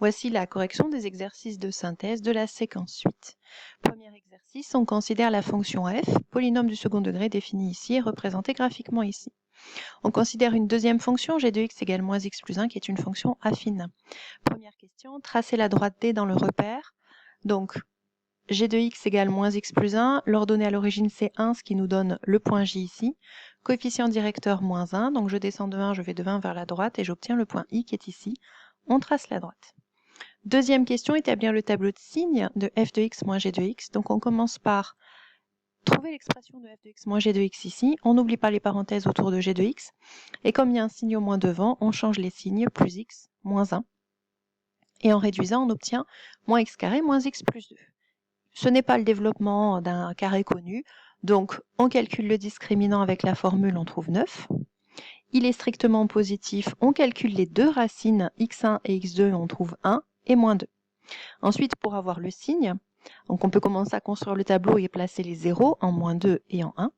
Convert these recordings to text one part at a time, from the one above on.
Voici la correction des exercices de synthèse de la séquence suite. Premier exercice, on considère la fonction f, polynôme du second degré défini ici et représenté graphiquement ici. On considère une deuxième fonction, g de x égale moins x plus 1, qui est une fonction affine. Première question, tracer la droite D dans le repère. Donc, g de x égale moins x plus 1, l'ordonnée à l'origine c'est 1, ce qui nous donne le point J ici. Coefficient directeur moins 1, donc je descends de 1, je vais de 1 vers la droite et j'obtiens le point I qui est ici. On trace la droite. Deuxième question, établir le tableau de signes de f de x moins g de x. Donc on commence par trouver l'expression de f de x moins g de x ici. On n'oublie pas les parenthèses autour de g de x. Et comme il y a un signe au moins devant, on change les signes, plus x, moins 1. Et en réduisant, on obtient moins x carré moins x plus 2. Ce n'est pas le développement d'un carré connu. Donc on calcule le discriminant avec la formule, on trouve 9. Il est strictement positif, on calcule les deux racines x1 et x2, on trouve 1 et moins 2. Ensuite, pour avoir le signe, donc on peut commencer à construire le tableau et placer les zéros en moins 2 et en 1.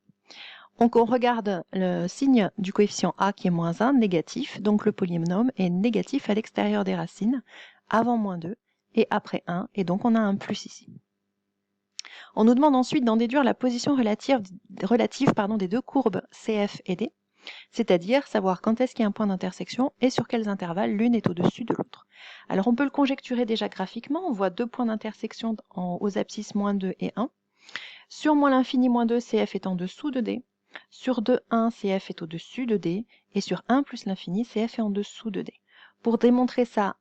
Donc on regarde le signe du coefficient a qui est moins 1, négatif, donc le polynôme est négatif à l'extérieur des racines, avant moins 2 et après 1, et donc on a un plus ici. On nous demande ensuite d'en déduire la position relative des deux courbes CF et D, c'est-à-dire savoir quand est-ce qu'il y a un point d'intersection et sur quels intervalles l'une est au-dessus de l'autre. Alors on peut le conjecturer déjà graphiquement, on voit deux points d'intersection aux abscisses moins 2 et 1. Sur moins l'infini moins 2, CF est en dessous de D. Sur 2, 1, CF est au-dessus de D. Et sur 1 plus l'infini, CF est en dessous de D. Pour démontrer ça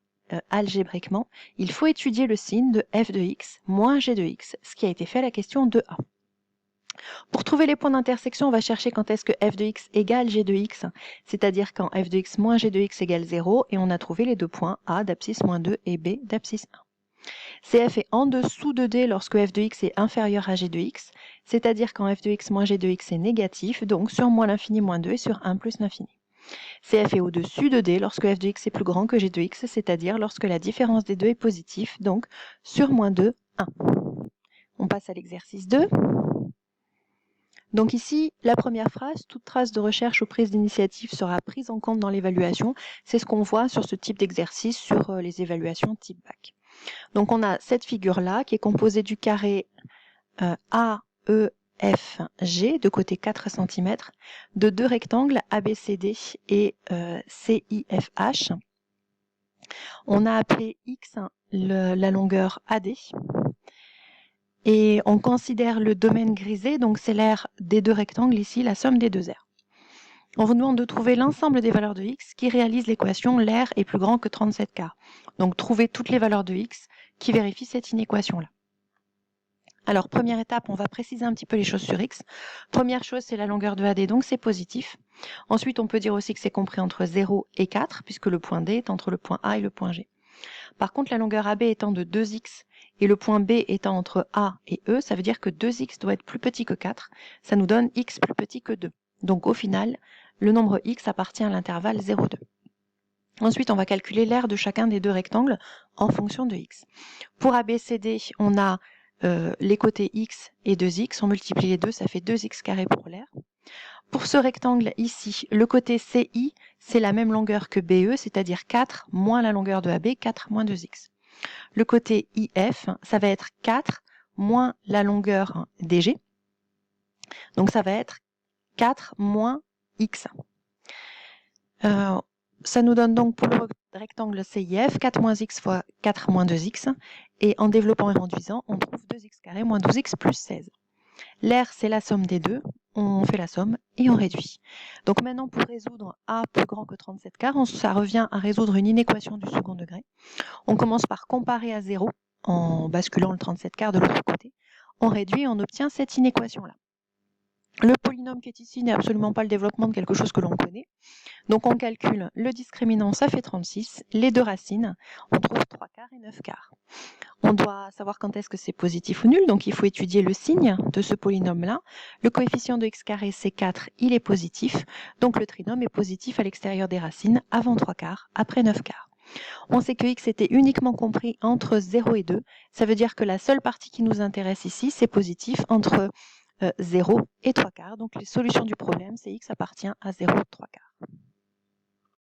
algébriquement, il faut étudier le signe de f de x moins g de x, ce qui a été fait à la question 2a. Pour trouver les points d'intersection, on va chercher quand est-ce que f de x égale g de x, c'est-à-dire quand f de x moins g de x égale 0, et on a trouvé les deux points a d'abscisse moins 2 et b d'abscisse 1. CF est en dessous de d lorsque f de x est inférieur à g de x, c'est-à-dire quand f de x moins g de x est négatif, donc sur moins l'infini moins 2 et sur 1 plus l'infini. CF est au-dessus de d lorsque f de x est plus grand que g de x, c'est-à-dire lorsque la différence des deux est positive, donc sur moins 2, 1. On passe à l'exercice 2. Donc ici, la première phrase, toute trace de recherche ou prise d'initiative sera prise en compte dans l'évaluation. C'est ce qu'on voit sur ce type d'exercice sur les évaluations type bac. Donc on a cette figure-là qui est composée du carré AEFG de côté 4 cm, de deux rectangles ABCD et CIFH. On a appelé X la longueur AD. Et on considère le domaine grisé, donc c'est l'aire des deux rectangles ici, la somme des deux aires. On vous demande de trouver l'ensemble des valeurs de x qui réalisent l'équation l'aire est plus grand que 37 quarts. Donc trouver toutes les valeurs de x qui vérifient cette inéquation-là. Alors première étape, on va préciser un petit peu les choses sur x. Première chose, c'est la longueur de AD, donc c'est positif. Ensuite, on peut dire aussi que c'est compris entre 0 et 4, puisque le point D est entre le point A et le point G. Par contre, la longueur AB étant de 2x et le point B étant entre A et E, ça veut dire que 2x doit être plus petit que 4. Ça nous donne x plus petit que 2. Donc au final, le nombre x appartient à l'intervalle 0,2. Ensuite, on va calculer l'aire de chacun des deux rectangles en fonction de x. Pour ABCD, on a les côtés x et 2x. On multiplie les deux, ça fait 2x carré pour l'aire. Pour ce rectangle ici, le côté CI, c'est la même longueur que BE, c'est-à-dire 4 moins la longueur de AB, 4 moins 2x. Le côté IF, ça va être 4 moins la longueur DG. Donc ça va être 4 moins x. Ça nous donne donc pour le rectangle CIF 4 moins x fois 4 moins 2x. Et en développant et réduisant, on trouve 2x carré moins 12x plus 16. L'aire, c'est la somme des deux. On fait la somme et on réduit. Donc maintenant, pour résoudre A plus grand que 37 quarts, ça revient à résoudre une inéquation du second degré. On commence par comparer à 0 en basculant le 37 quarts de l'autre côté. On réduit et on obtient cette inéquation-là. Le polynôme qui est ici n'est absolument pas le développement de quelque chose que l'on connaît. Donc on calcule le discriminant, ça fait 36. Les deux racines, on trouve 3 quarts et 9 quarts. On doit savoir quand est-ce que c'est positif ou nul, donc il faut étudier le signe de ce polynôme-là. Le coefficient de x carré, c'est 4, il est positif. Donc le trinôme est positif à l'extérieur des racines, avant 3 quarts, après 9 quarts. On sait que x était uniquement compris entre 0 et 2. Ça veut dire que la seule partie qui nous intéresse ici, c'est positif entre 0 et 3 quarts. Donc les solutions du problème, c'est x appartient à 0 et 3 quarts.